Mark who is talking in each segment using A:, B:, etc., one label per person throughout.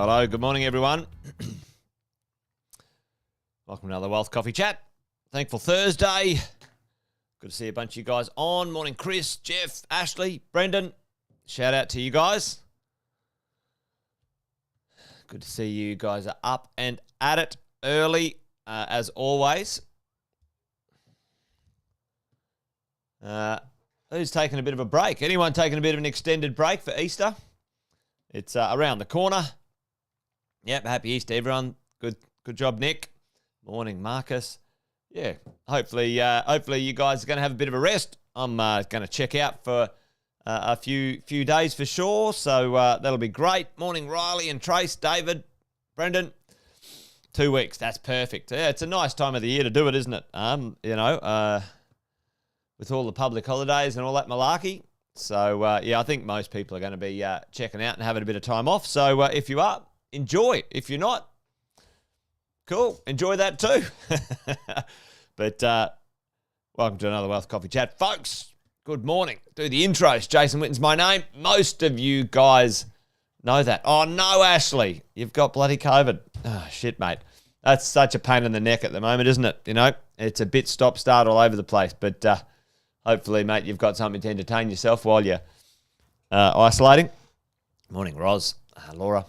A: Hello, good morning, everyone. Welcome to another Wealth Coffee Chat. Thankful Thursday. Good to see a bunch of you guys on. Morning, Chris, Jeff, Ashley, Brendan. Shout out to you guys. Good to see you guys are up and at it early, as always. Who's taking a bit of a break? Anyone taking a bit of an extended break for Easter? It's around the corner. Yep, happy Easter, everyone. Good job, Nick. Morning, Marcus. Yeah, hopefully you guys are going to have a bit of a rest. I'm going to check out for a few days for sure, so that'll be great. Morning, Riley and Trace, David, Brendan. 2 weeks, that's perfect. Yeah, it's a nice time of the year to do it, isn't it? With all the public holidays and all that malarkey. So, I think most people are going to be checking out and having a bit of time off. So, if you are, enjoy. If you're not, cool, enjoy that too. But welcome to another Wealth Coffee Chat. Folks, good morning. Do the intros. Jason Witten's my name. Most of you guys know that. Oh, no, Ashley, you've got bloody COVID. Oh, shit, mate. That's such a pain in the neck at the moment, isn't it? You know, it's a bit stop-start all over the place. But hopefully, mate, you've got something to entertain yourself while you're isolating. Morning, Roz, Laura.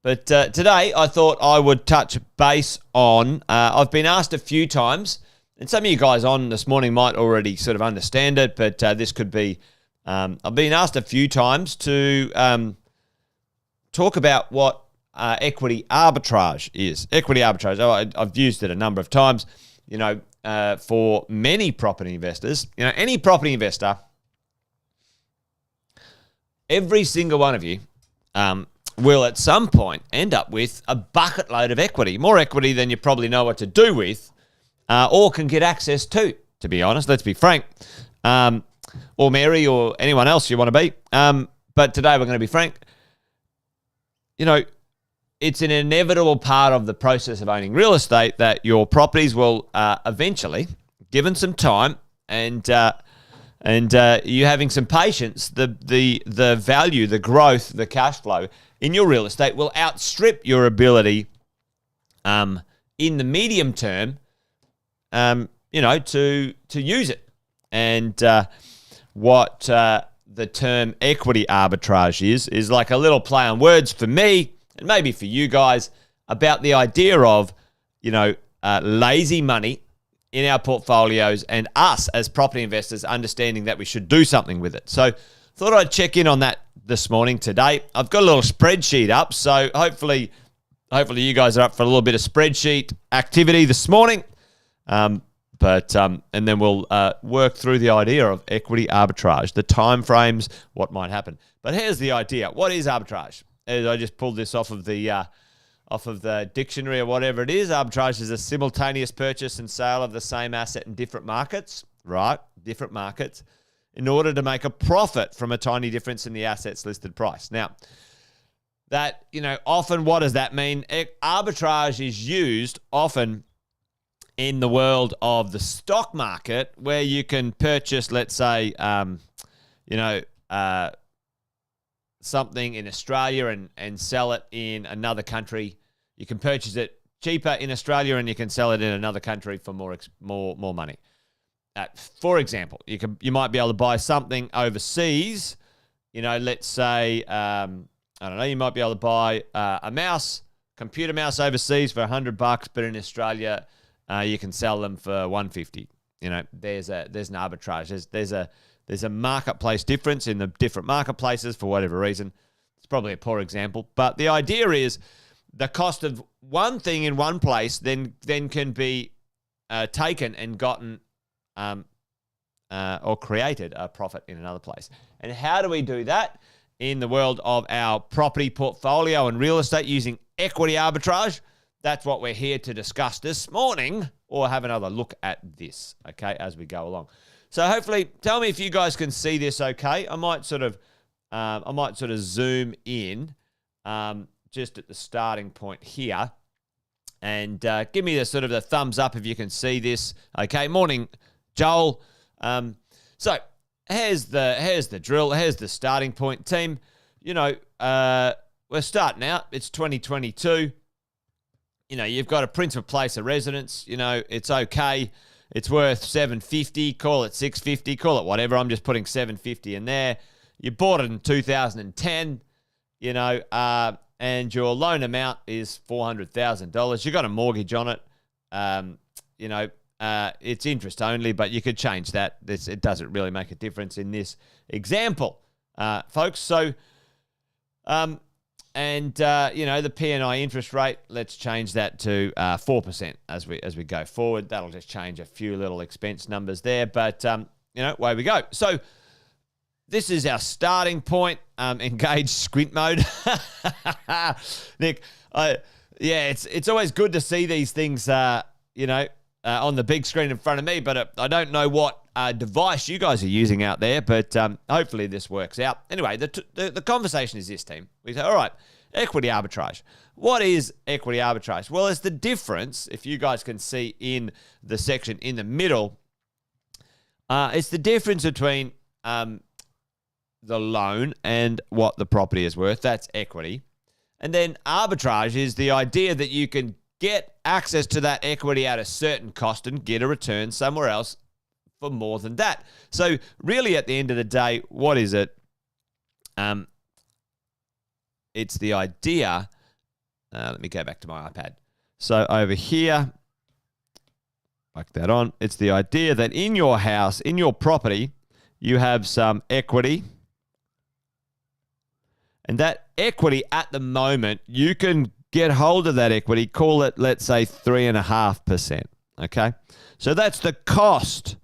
A: But today I thought I would touch base on, I've been asked a few times, and some of you guys on this morning might already sort of understand it, but this could be, I've been asked a few times to talk about what equity arbitrage is. Equity arbitrage, I've used it a number of times, for many property investors. Any property investor, every single one of you, will at some point end up with a bucket load of equity, more equity than you probably know what to do with, or can get access to be honest, let's be frank, or Mary or anyone else you want to be. But today we're going to be frank. It's an inevitable part of the process of owning real estate that your properties will eventually, given some time and you having some patience, the value, the growth, the cash flow in your real estate will outstrip your ability in the medium term, to use it. And what the term equity arbitrage is like a little play on words for me, and maybe for you guys, about the idea of, lazy money in our portfolios and us as property investors understanding that we should do something with it. So thought I'd check in on that this morning today. I've got a little spreadsheet up, so hopefully you guys are up for a little bit of spreadsheet activity this morning. And then we'll work through the idea of equity arbitrage, the time frames, what might happen. But here's the idea. What is arbitrage? I just pulled this off of the dictionary or whatever it is. Arbitrage is a simultaneous purchase and sale of the same asset in different markets, right? Different markets, in order to make a profit from a tiny difference in the asset's listed price. Now, that, often what does that mean? Arbitrage is used often in the world of the stock market, where you can purchase, let's say, something in Australia and sell it in another country. You can purchase it cheaper in Australia and you can sell it in another country for more money. For example, you might be able to buy something overseas. Let's say you might be able to buy a computer mouse overseas for $100, but in Australia you can sell them for $150. There's an arbitrage. There's a marketplace difference in the different marketplaces for whatever reason. It's probably a poor example, but the idea is the cost of one thing in one place then can be taken and gotten or created a profit in another place. And how do we do that in the world of our property portfolio and real estate using equity arbitrage? That's what we're here to discuss this morning, or have another look at this, okay, as we go along. So hopefully, tell me if you guys can see this okay. I might sort of zoom in just at the starting point here, and give me the thumbs up if you can see this. Okay, morning, Joel. So here's the drill. Here's the starting point, team. we're starting out. It's 2022. You've got a principal place of residence. It's okay. It's worth $750. Call it $650. Call it whatever. I'm just putting $750 in there. You bought it in 2010. And your loan amount is $400,000. You got a mortgage on it. It's interest only, but you could change that. It doesn't really make a difference in this example, folks. So, the P&I interest rate, let's change that to 4% as we go forward. That'll just change a few little expense numbers there, but away we go. So this is our starting point. Engage squint mode. Nick, it's always good to see these things, on the big screen in front of me, but I don't know what device you guys are using out there, but hopefully this works out. Anyway, the conversation is this, team. We say, all right, equity arbitrage. What is equity arbitrage? Well, it's the difference, if you guys can see in the section in the middle, it's the difference between the loan and what the property is worth. That's equity. And then arbitrage is the idea that you can get access to that equity at a certain cost and get a return somewhere else for more than that. So really, at the end of the day, what is it? It's the idea. Let me go back to my iPad. So over here, like that on. It's the idea that in your house, in your property, you have some equity. And that equity at the moment, you can get hold of that equity, call it, let's say, 3.5%. Okay? So that's the cost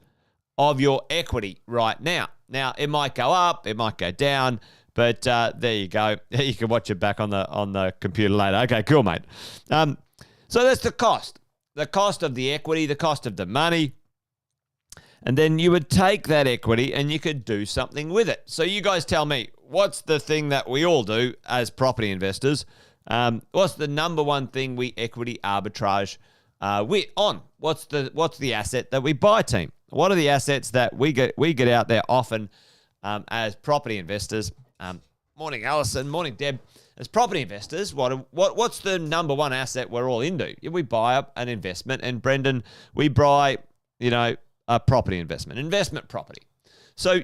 A: of your equity right now. Now, it might go up, it might go down, but there you go. You can watch it back on the computer later. Okay, cool, mate. So that's the cost. The cost of the equity, the cost of the money. And then you would take that equity and you could do something with it. So you guys tell me, what's the thing that we all do as property investors? What's the number one thing we equity arbitrage on? What's the asset that we buy, team? What are the assets that we get out there often as property investors? Morning, Alison. Morning, Deb. As property investors, what's the number one asset we're all into? We buy an investment, and Brendan, we buy, a property investment property. So,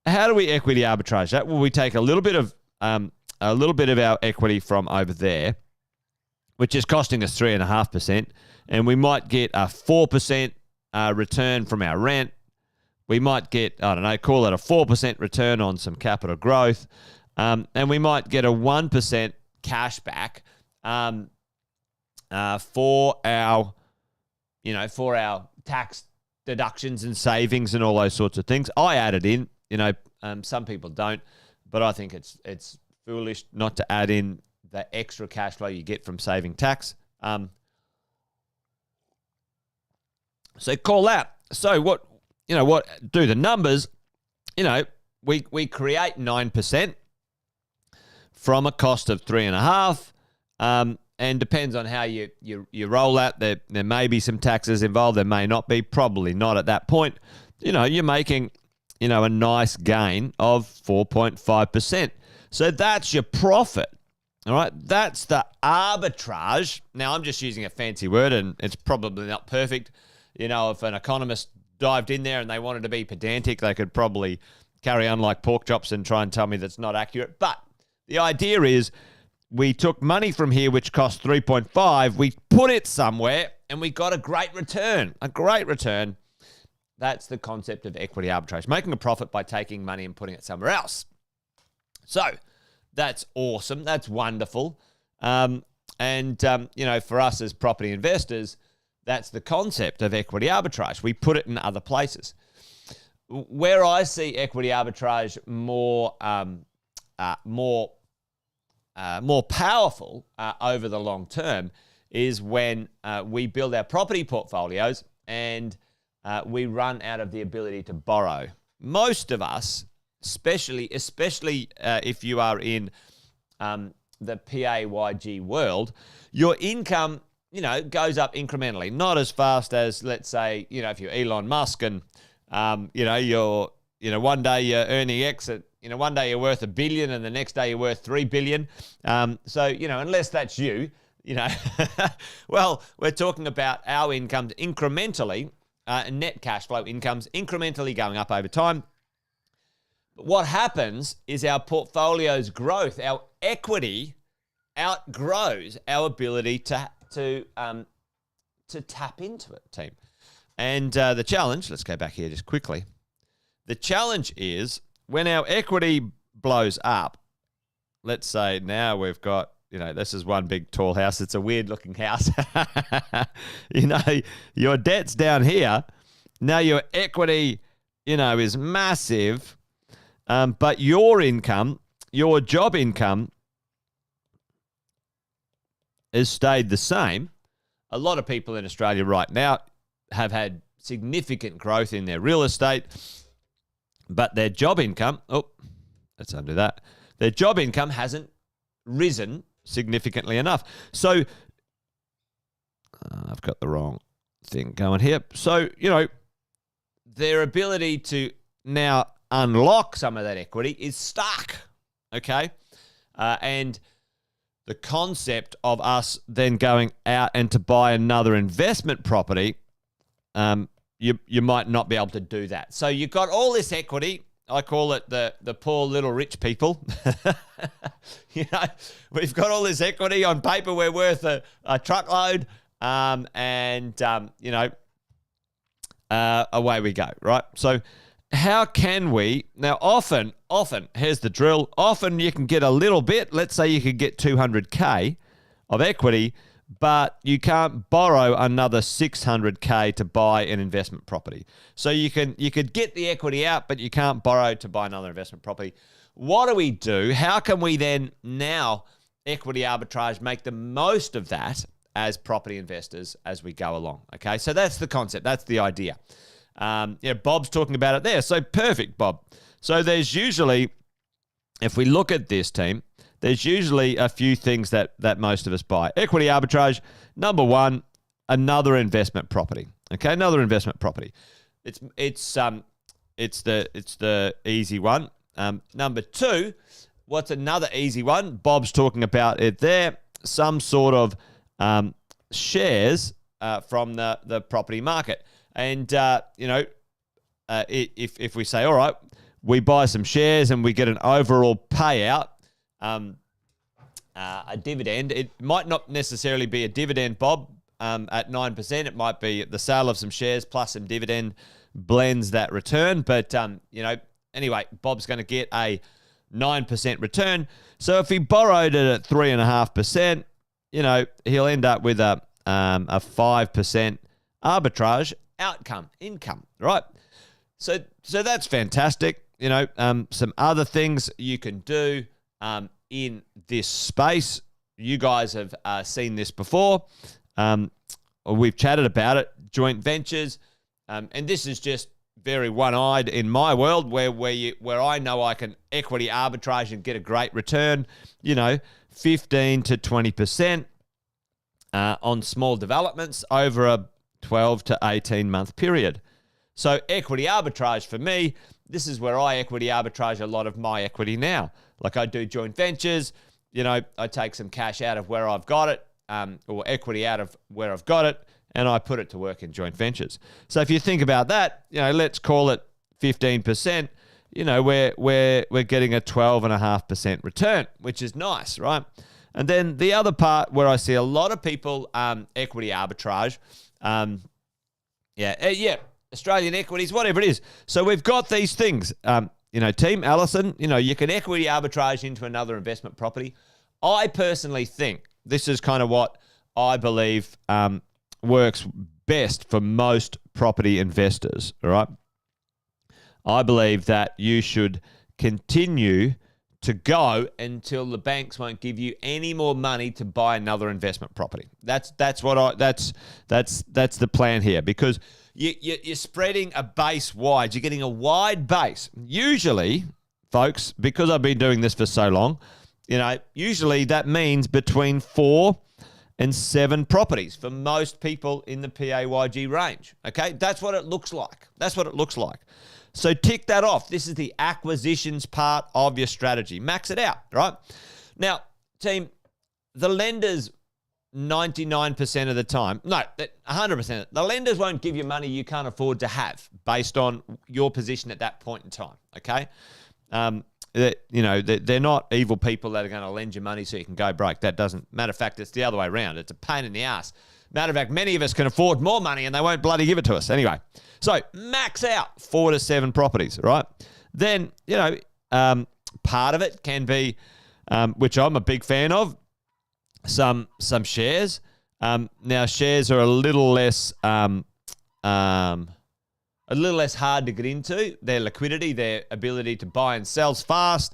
A: how do we equity arbitrage that? Well, we take a little bit of our equity from over there, which is costing us 3.5%, and we might get a 4% return from our rent. We might get, call it a 4% return on some capital growth, and we might get a 1% cash back for our tax deductions and savings and all those sorts of things. I added in, some people don't, but I think it's foolish not to add in the extra cash flow you get from saving tax. So call that. So what do the numbers? We create 9% from a cost of 3.5%. And depends on how you roll that. There may be some taxes involved. There may not be. Probably not at that point. You're making, a nice gain of 4.5%. So that's your profit. All right. That's the arbitrage. Now, I'm just using a fancy word, and it's probably not perfect. If an economist dived in there and they wanted to be pedantic, they could probably carry on like pork chops and try and tell me that's not accurate. But the idea is, we took money from here, which cost 3.5. We put it somewhere, and we got a great return. A great return. That's the concept of equity arbitrage, making a profit by taking money and putting it somewhere else. So that's awesome. That's wonderful. For us as property investors, that's the concept of equity arbitrage. We put it in other places. Where I see equity arbitrage more powerful over the long term is when we build our property portfolios and we run out of the ability to borrow. Most of us, especially if you are in the PAYG world, your income, goes up incrementally, not as fast as, let's say, if you're Elon Musk and, one day you're earning X at, one day you're worth $1 billion and the next day you're worth $3 billion. So, unless that's you, well, we're talking about our incomes incrementally, net cash flow incomes incrementally going up over time. But what happens is our portfolio's growth, our equity outgrows our ability to tap into it, team. And the challenge, let's go back here just quickly. The challenge is when our equity blows up, let's say now we've got, this is one big tall house. It's a weird looking house. Your debt's down here. Now your equity, is massive. But your income, your job income has stayed the same. A lot of people in Australia right now have had significant growth in their real estate, but their job income, let's undo that. Their job income hasn't risen significantly enough. So I've got the wrong thing going here. So, their ability to now unlock some of that equity is stuck, okay? And the concept of us then going out and to buy another investment property, you might not be able to do that. So you've got all this equity. I call it the poor little rich people. We've got all this equity. On paper, we're worth a truckload, away we go, right? So how can we, now often, here's the drill, often you can get a little bit, let's say you could get 200K of equity, but you can't borrow another 600K to buy an investment property. So you could get the equity out, but you can't borrow to buy another investment property. What do we do? How can we then now equity arbitrage, make the most of that as property investors as we go along? Okay, so that's the concept. That's the idea. Bob's talking about it there. So perfect, Bob. So there's usually, if we look at this team, there's usually a few things that most of us buy. Equity arbitrage, number one, another investment property. Okay, another investment property. It's the easy one. Number two, what's another easy one? Bob's talking about it there. Some sort of shares from the property market. And, if we say, all right, we buy some shares and we get an overall payout, a dividend, it might not necessarily be a dividend, Bob, at 9%. It might be the sale of some shares plus some dividend blends that return. But, anyway, Bob's going to get a 9% return. So if he borrowed it at 3.5%, he'll end up with a 5% arbitrage income, right? So that's fantastic. Some other things you can do in this space. You guys have seen this before. We've chatted about it. Joint ventures, and this is just very one-eyed in my world, where I know I can equity arbitrage and get a great return. 15 to 20% on small developments over a 12 to 18 month period. So equity arbitrage for me, this is where I equity arbitrage a lot of my equity now. Like I do joint ventures, I take some cash out of where I've got it, or equity out of where I've got it, and I put it to work in joint ventures. So if you think about that, let's call it 15%, we're getting a 12.5% return, which is nice, right? And then the other part where I see a lot of people equity arbitrage, Australian equities, whatever it is. So we've got these things, Team Allison, you can equity arbitrage into another investment property. I personally think this is kind of what I believe works best for most property investors, all right? I believe that you should continue to go until the banks won't give you any more money to buy another investment property. That's the plan here, because you're spreading a base wide. You're getting a wide base. Usually, folks, because I've been doing this for so long, usually that means between 4 and 7 properties for most people in the PAYG range. Okay, that's what it looks like. So tick that off. This is the acquisitions part of your strategy. Max it out, right? Now, team, the lenders 99% of the time, no, 100%, the lenders won't give you money you can't afford to have based on your position at that point in time, okay? They're not evil people that are going to lend you money so you can go broke. That doesn't, matter of fact, it's the other way around. It's a pain in the ass. Matter of fact, many of us can afford more money and they won't bloody give it to us. Anyway, so max out 4 to 7 properties, right? Then, part of it can be, which I'm a big fan of, some shares. Now, shares are a little less hard to get into. Their liquidity, their ability to buy and sells fast,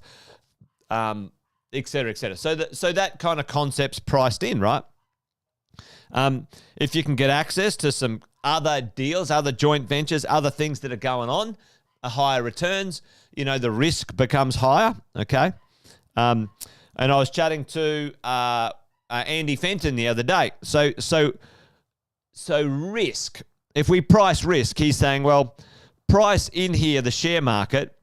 A: et cetera, et cetera. So that kind of concept's priced in, right? If you can get access to some other deals, other joint ventures, other things that are going on, higher returns, the risk becomes higher, okay? And I was chatting to Andy Fenton the other day. So risk, if we price risk, he's saying, well, price in here the share market,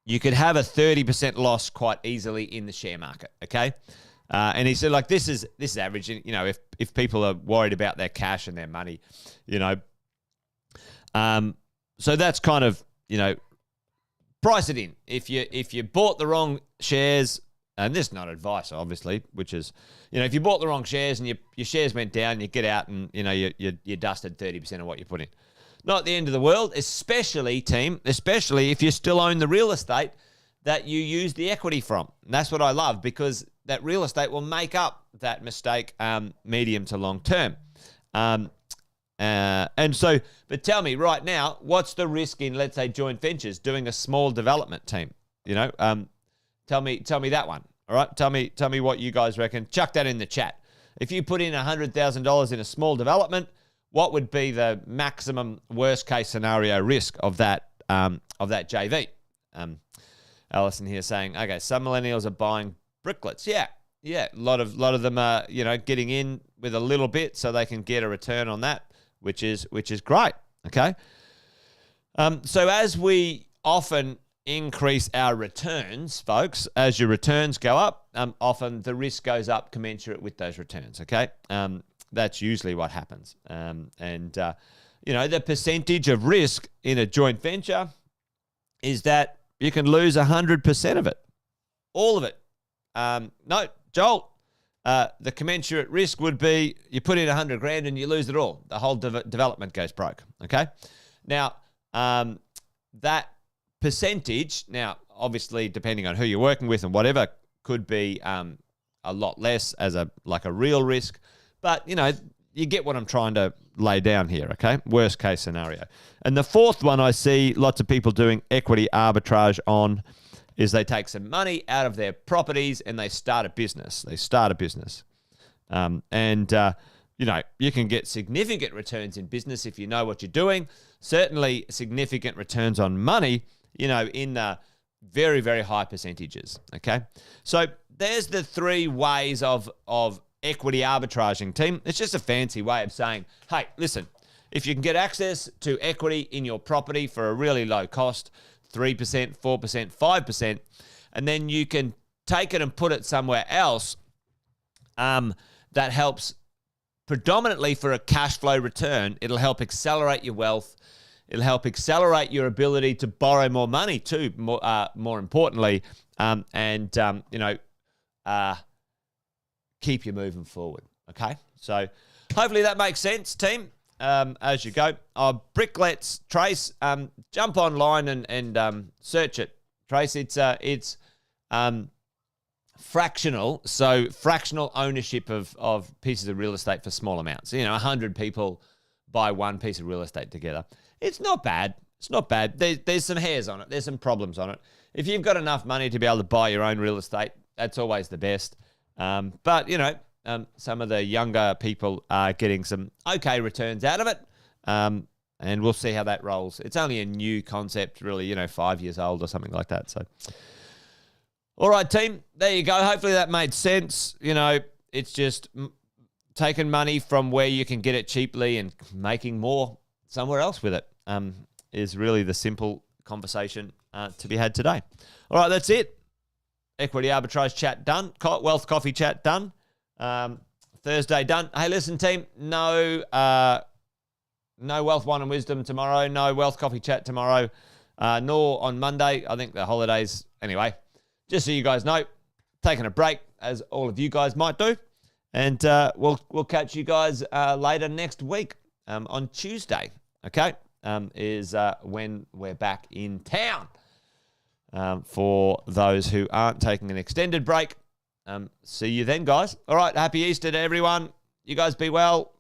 A: you could have a 30% loss quite easily in the share market, okay? And he said, like, this is average. If people are worried about their cash and their money, so that's kind of, price it in. If you bought the wrong shares, and this is not advice, obviously, which is, if you bought the wrong shares and your shares went down, you get out and, you dusted 30% of what you put in. Not the end of the world, especially if you still own the real estate that you use the equity from. And that's what I love, because that real estate will make up that mistake medium to long term. But tell me right now, what's the risk in, let's say, joint ventures, doing a small development team? Tell me that one. All right, tell me what you guys reckon. Chuck that in the chat. If you put in $100,000 in a small development, what would be the maximum worst case scenario risk of that JV? Alison here saying, okay, some millennials are buying bricklets. Yeah. A lot of them are, getting in with a little bit so they can get a return on that, which is great. Okay. So as we often increase our returns, folks, as your returns go up, often the risk goes up commensurate with those returns. Okay. That's usually what happens. The percentage of risk in a joint venture is that you can lose 100% of it, all of it. No, Joel, the commensurate risk would be you put in $100,000 and you lose it all. The whole development goes broke. Okay. Now, that percentage, now, obviously, depending on who you're working with and whatever, could be a lot less as a real risk. But, you get what I'm trying to lay down here, okay? Worst case scenario. And the fourth one I see lots of people doing equity arbitrage on is they take some money out of their properties and they start a business. You can get significant returns in business if you know what you're doing. Certainly significant returns on money, in very, very high percentages, okay? So there's the 3 ways of equity arbitraging, team. It's just a fancy way of saying, hey, listen, if you can get access to equity in your property for a really low cost, 3%, 4%, 5%, and then you can take it and put it somewhere else that helps predominantly for a cash flow return. It'll help accelerate your wealth. It'll help accelerate your ability to borrow more money too, more importantly, keep you moving forward, okay? So hopefully that makes sense, team, as you go. Bricklets, Trace, jump online and search it. Trace, it's fractional, so fractional ownership of pieces of real estate for small amounts. 100 people buy one piece of real estate together. It's not bad. There's some hairs on it. There's some problems on it. If you've got enough money to be able to buy your own real estate, that's always the best. But some of the younger people are getting some okay returns out of it. And we'll see how that rolls. It's only a new concept, really, 5 years old or something like that. So, all right, team, there you go. Hopefully that made sense. It's just taking money from where you can get it cheaply and making more somewhere else with it, is really the simple conversation to be had today. All right, that's it. Equity arbitrage chat done. Wealth coffee chat done. Thursday done. Hey, listen, team. No wealth wine and wisdom tomorrow. No wealth coffee chat tomorrow. Nor on Monday. I think the holidays. Anyway, just so you guys know, taking a break, as all of you guys might do. And we'll catch you guys later next week on Tuesday. Okay, is when we're back in town. For those who aren't taking an extended break, see you then, guys. All right, happy Easter to everyone. You guys be well.